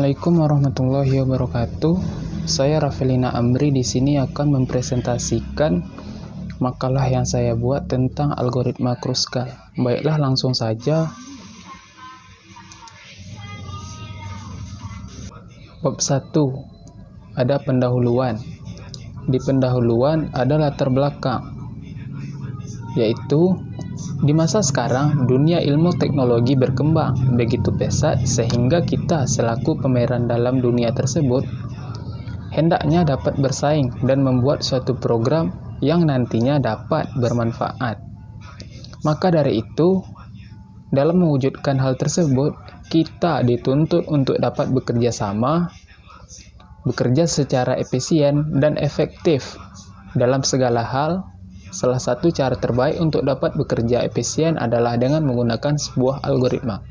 Assalamualaikum warahmatullahi wabarakatuh. Saya Rafelina Amri di sini akan mempresentasikan makalah yang saya buat tentang algoritma Kruskal. Baiklah, langsung saja. Bab 1. Ada pendahuluan. Di pendahuluan ada latar belakang, yaitu di masa sekarang, dunia ilmu teknologi berkembang begitu pesat sehingga kita selaku pemeran dalam dunia tersebut hendaknya dapat bersaing dan membuat suatu program yang nantinya dapat bermanfaat. Maka dari itu, dalam mewujudkan hal tersebut, kita dituntut untuk dapat bekerja sama, bekerja secara efisien dan efektif dalam segala hal. Salah satu cara terbaik untuk dapat bekerja efisien adalah dengan menggunakan sebuah algoritma.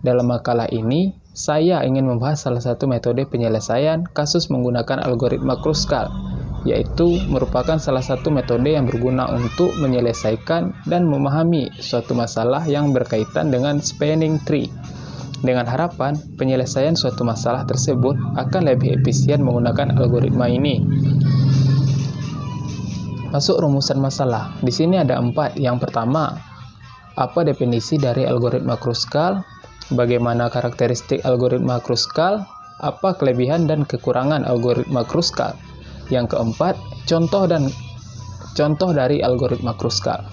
Dalam makalah ini, saya ingin membahas salah satu metode penyelesaian kasus menggunakan algoritma Kruskal, yaitu merupakan salah satu metode yang berguna untuk menyelesaikan dan memahami suatu masalah yang berkaitan dengan spanning tree. Dengan harapan, penyelesaian suatu masalah tersebut akan lebih efisien menggunakan algoritma ini. Masuk rumusan masalah. Di sini ada 4. Yang pertama, apa definisi dari algoritma Kruskal? Bagaimana karakteristik algoritma Kruskal? Apa kelebihan dan kekurangan algoritma Kruskal? Yang keempat, contoh dari algoritma Kruskal.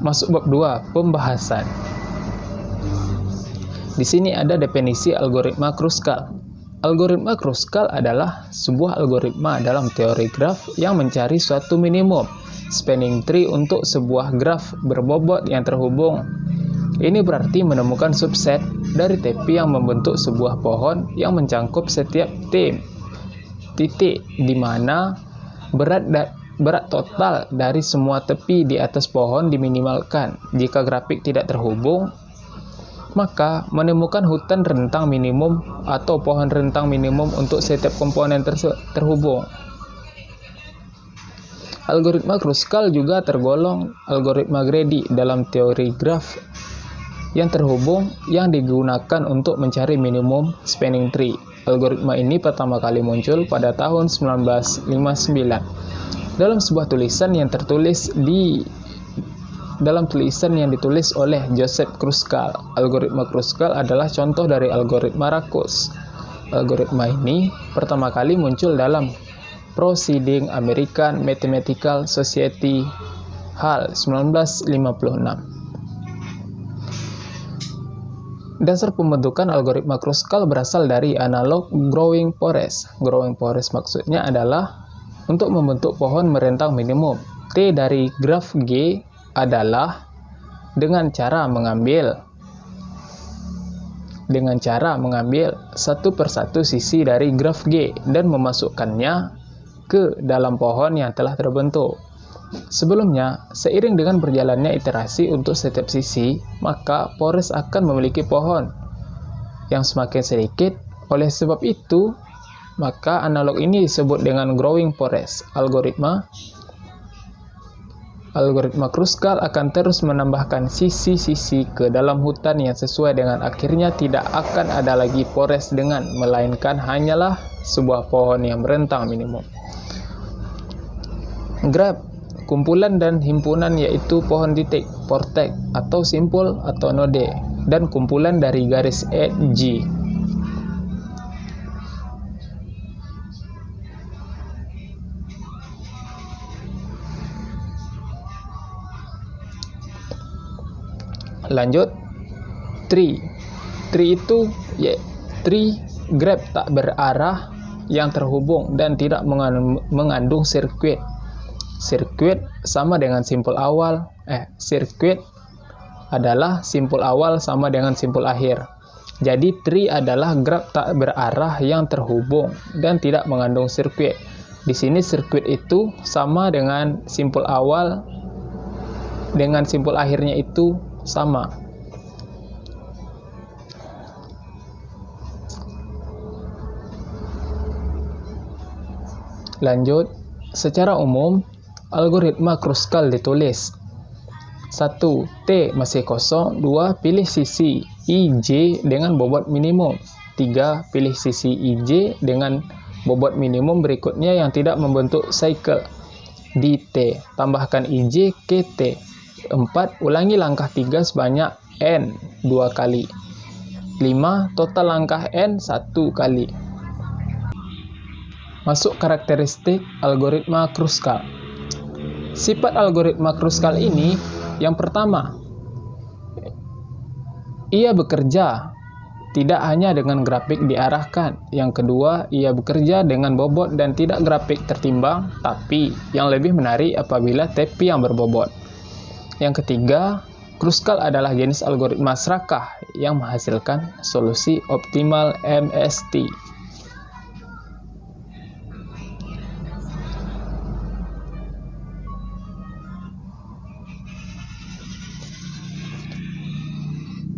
Masuk bab 2, pembahasan. Di sini ada definisi algoritma Kruskal. Algoritma Kruskal adalah sebuah algoritma dalam teori graf yang mencari suatu minimum spanning tree untuk sebuah graf berbobot yang terhubung. Ini berarti menemukan subset dari tepi yang membentuk sebuah pohon yang mencangkup setiap titik di mana berat total dari semua tepi di atas pohon diminimalkan. Jika grafik tidak terhubung, maka menemukan hutan rentang minimum atau pohon rentang minimum untuk setiap komponen terhubung. Algoritma Kruskal juga tergolong algoritma greedy dalam teori graf yang terhubung yang digunakan untuk mencari minimum spanning tree. Algoritma ini pertama kali muncul pada tahun 1959 dalam sebuah tulisan yang ditulis oleh Joseph Kruskal. Algoritma Kruskal adalah contoh dari algoritma rakus. Algoritma ini pertama kali muncul dalam Proceedings American Mathematical Society Hall 1956. Dasar pembentukan algoritma Kruskal berasal dari analog growing forest. Growing forest maksudnya adalah untuk membentuk pohon merentang minimum. T dari graf G adalah dengan cara mengambil satu persatu sisi dari graf G dan memasukkannya ke dalam pohon yang telah terbentuk. Sebelumnya, seiring dengan berjalannya iterasi untuk setiap sisi, maka forest akan memiliki pohon yang semakin sedikit. Oleh sebab itu, maka analog ini disebut dengan growing forest. Algoritma Kruskal akan terus menambahkan sisi-sisi ke dalam hutan yang sesuai dengan akhirnya tidak akan ada lagi forest melainkan hanyalah sebuah pohon yang merentang minimum. Graf, kumpulan dan himpunan yaitu pohon titik, vortex atau simpul atau node, dan kumpulan dari garis edge. Lanjut, tree. Tree itu tree graf tak berarah yang terhubung dan tidak mengandung sirkuit. Sirkuit sama dengan simpul awal. Sirkuit adalah simpul awal sama dengan simpul akhir. Jadi tree adalah graf tak berarah yang terhubung dan tidak mengandung sirkuit. Di sini sirkuit itu sama dengan simpul awal dengan simpul akhirnya itu sama. Lanjut, secara umum algoritma Kruskal ditulis 1. T masih kosong. 2. Pilih sisi IJ dengan bobot minimum. 3. Pilih sisi IJ dengan bobot minimum berikutnya yang tidak membentuk cycle di T. Tambahkan IJ ke T. 4. Ulangi langkah 3 sebanyak N 2 kali. 5. Total langkah N 1 kali. Masuk karakteristik algoritma Kruskal. Sifat algoritma Kruskal ini yang pertama, ia bekerja tidak hanya dengan grafik diarahkan. Yang kedua, ia bekerja dengan bobot dan tidak grafik tertimbang, tapi yang lebih menarik apabila TP yang berbobot. Yang ketiga, Kruskal adalah jenis algoritma serakah yang menghasilkan solusi optimal MST.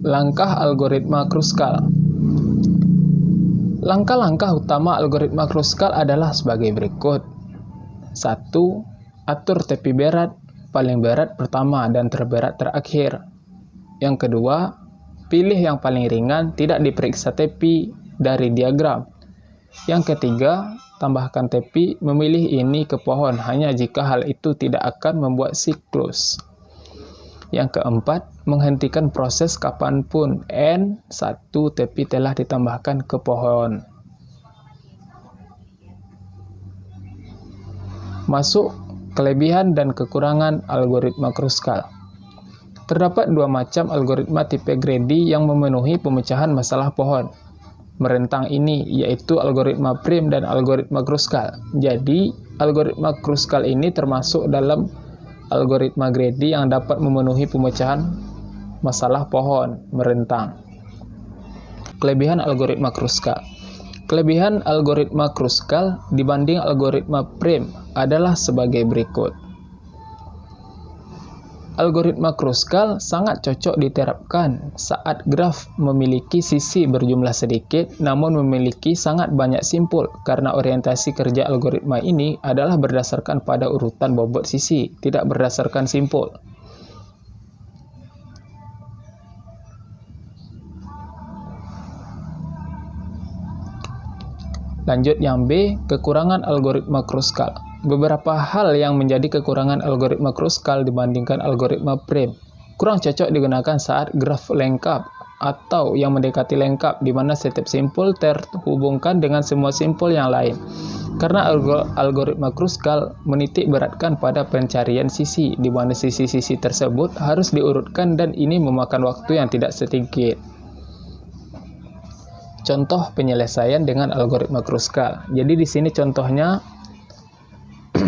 Langkah algoritma Kruskal. Langkah-langkah utama algoritma Kruskal adalah sebagai berikut. 1. Atur TP berat, paling berat pertama dan terberat terakhir. Yang kedua, pilih yang paling ringan, tidak diperiksa TP dari diagram. Yang ketiga, tambahkan TP, memilih ini ke pohon hanya jika hal itu tidak akan membuat siklus. Yang keempat, menghentikan proses kapanpun N1 TP telah ditambahkan ke pohon. Masuk kelebihan dan kekurangan algoritma Kruskal. Terdapat dua macam algoritma tipe greedy yang memenuhi pemecahan masalah pohon merentang ini, yaitu algoritma Prim dan algoritma Kruskal. Jadi, algoritma Kruskal ini termasuk dalam algoritma greedy yang dapat memenuhi pemecahan masalah pohon merentang. Kelebihan algoritma Kruskal. Kelebihan algoritma Kruskal dibanding algoritma Prim adalah sebagai berikut. Algoritma Kruskal sangat cocok diterapkan saat graf memiliki sisi berjumlah sedikit namun memiliki sangat banyak simpul, karena orientasi kerja algoritma ini adalah berdasarkan pada urutan bobot sisi, tidak berdasarkan simpul. Lanjut yang B, kekurangan algoritma Kruskal. Beberapa hal yang menjadi kekurangan algoritma Kruskal dibandingkan algoritma Prim. Kurang cocok digunakan saat graf lengkap atau yang mendekati lengkap, di mana setiap simpul terhubungkan dengan semua simpul yang lain. Karena algoritma Kruskal menitik beratkan pada pencarian sisi, di mana sisi-sisi tersebut harus diurutkan dan ini memakan waktu yang tidak sedikit. Contoh penyelesaian dengan algoritma Kruskal. Jadi di sini contohnya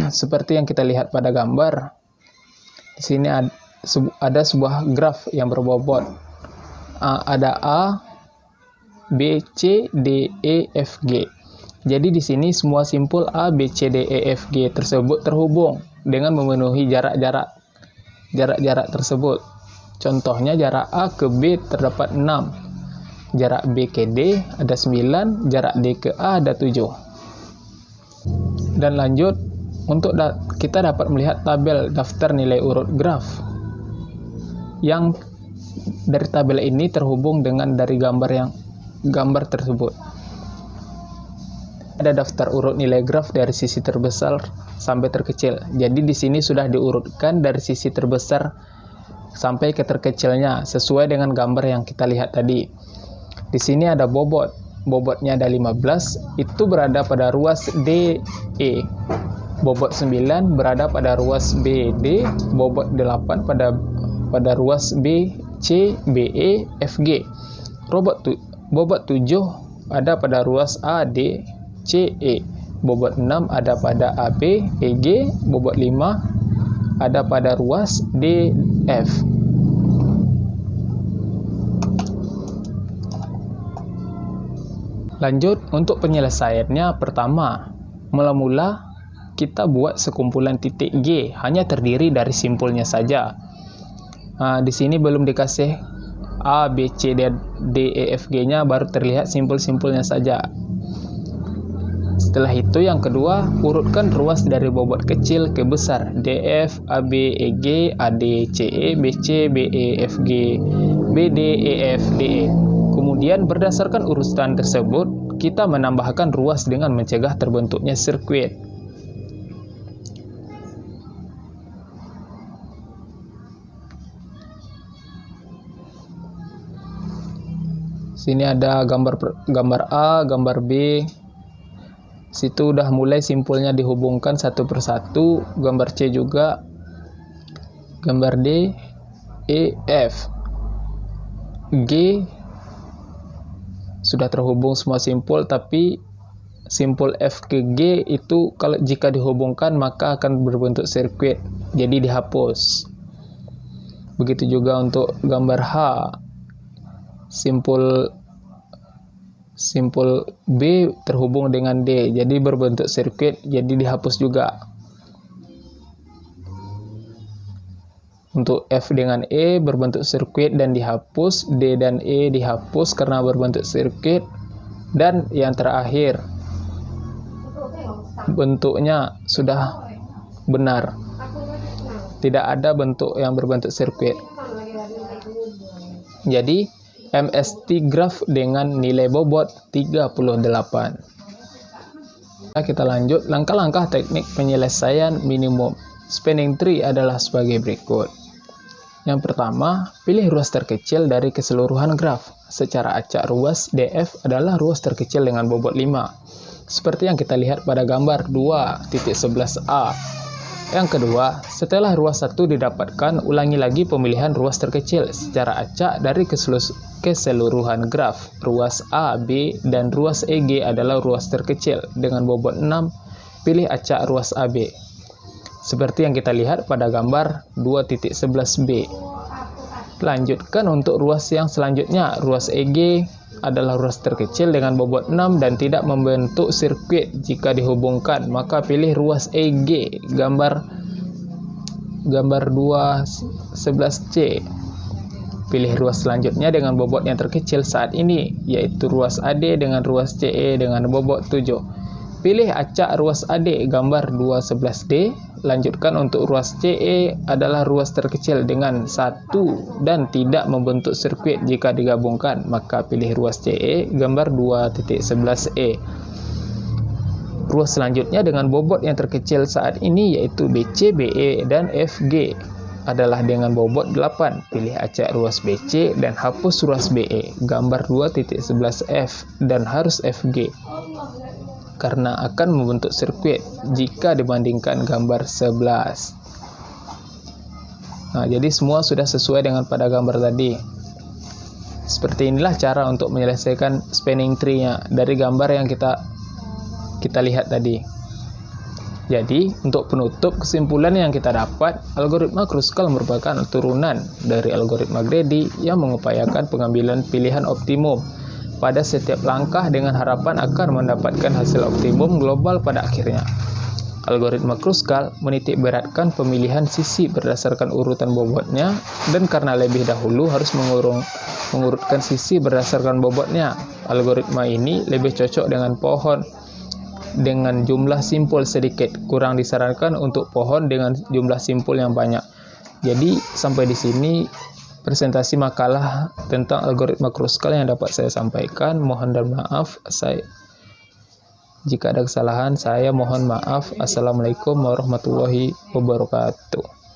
seperti yang kita lihat pada gambar. Di sini ada sebuah graf yang berbobot. Ada A, B, C, D, E, F, G. Jadi di sini semua simpul A, B, C, D, E, F, G tersebut terhubung dengan memenuhi jarak-jarak tersebut. Contohnya jarak A ke B terdapat 6. Jarak B ke D ada 9, jarak D ke A ada 7. Dan lanjut, untuk kita dapat melihat tabel daftar nilai urut graf yang dari tabel ini terhubung dengan dari gambar tersebut. Ada daftar urut nilai graf dari sisi terbesar sampai terkecil. Jadi di sini sudah diurutkan dari sisi terbesar sampai ke terkecilnya sesuai dengan gambar yang kita lihat tadi. Di sini ada bobot. Bobotnya ada 15, itu berada pada ruas DE. Bobot 9 berada pada ruas BD, bobot 8 pada ruas BC, BE, FG. Bobot 7 ada pada ruas AD, CE. Bobot 6 ada pada AB, EG. Bobot 5 ada pada ruas DF. Lanjut, untuk penyelesaiannya, pertama, mula-mula kita buat sekumpulan titik G, hanya terdiri dari simpulnya saja. Di sini belum dikasih A, B, C, D, E, F, G-nya, baru terlihat simpul-simpulnya saja. Setelah itu yang kedua, urutkan ruas dari bobot kecil ke besar, DF, AB, EG, AD, CE, BC, BE, FG, B, D, E, F, D, E. Kemudian berdasarkan urutan tersebut, kita menambahkan ruas dengan mencegah terbentuknya sirkuit. Sini ada gambar A, gambar B. Situ udah mulai simpulnya dihubungkan satu persatu. Gambar C juga, gambar D, E, F, G sudah terhubung semua simpul, tapi simpul F ke G itu kalau jika dihubungkan maka akan berbentuk sirkuit, jadi dihapus. Begitu juga untuk gambar H, simpul B terhubung dengan D, jadi berbentuk sirkuit, jadi dihapus juga. Untuk F dengan E berbentuk sirkuit dan dihapus, D dan E dihapus karena berbentuk sirkuit, dan yang terakhir bentuknya sudah benar, tidak ada bentuk yang berbentuk sirkuit. Jadi MST graph dengan nilai bobot 38. Kita lanjut langkah-langkah teknik penyelesaian minimum spanning tree adalah sebagai berikut. Yang pertama, pilih ruas terkecil dari keseluruhan graf. Secara acak ruas DF adalah ruas terkecil dengan bobot 5. Seperti yang kita lihat pada gambar 2.11a. Yang kedua, setelah ruas 1 didapatkan, ulangi lagi pemilihan ruas terkecil secara acak dari keseluruhan graf. Ruas A, B, dan ruas EG adalah ruas terkecil dengan bobot 6. Pilih acak ruas AB. Seperti yang kita lihat pada gambar 2.11b. Lanjutkan untuk ruas yang selanjutnya. Ruas EG adalah ruas terkecil dengan bobot 6 dan tidak membentuk sirkuit jika dihubungkan. Maka pilih ruas EG, gambar 2.11c. Pilih ruas selanjutnya dengan bobot yang terkecil saat ini, yaitu ruas AD dengan ruas CE dengan bobot 7. Pilih acak ruas AD, gambar 2.11d. Lanjutkan untuk ruas CE adalah ruas terkecil dengan 1 dan tidak membentuk sirkuit jika digabungkan. Maka pilih ruas CE, gambar 2.11e. Ruas selanjutnya dengan bobot yang terkecil saat ini yaitu BC, BE, dan FG adalah dengan bobot 8. Pilih acak ruas BC dan hapus ruas BE, gambar 2.11f, dan harus FG karena akan membentuk sirkuit jika dibandingkan gambar 11. Nah, jadi semua sudah sesuai dengan pada gambar tadi. Seperti inilah cara untuk menyelesaikan spanning tree-nya dari gambar yang kita lihat tadi. Jadi, untuk penutup kesimpulan yang kita dapat, algoritma Kruskal merupakan turunan dari algoritma Grady yang mengupayakan pengambilan pilihan optimum pada setiap langkah dengan harapan akan mendapatkan hasil optimum global pada akhirnya. Algoritma Kruskal menitik beratkan pemilihan sisi berdasarkan urutan bobotnya, dan karena lebih dahulu harus mengurutkan sisi berdasarkan bobotnya. Algoritma ini lebih cocok dengan pohon dengan jumlah simpul sedikit, kurang disarankan untuk pohon dengan jumlah simpul yang banyak. Jadi sampai di sini presentasi makalah tentang algoritma Kruskal yang dapat saya sampaikan. Mohon dan maaf, jika ada kesalahan saya mohon maaf. Assalamualaikum warahmatullahi wabarakatuh.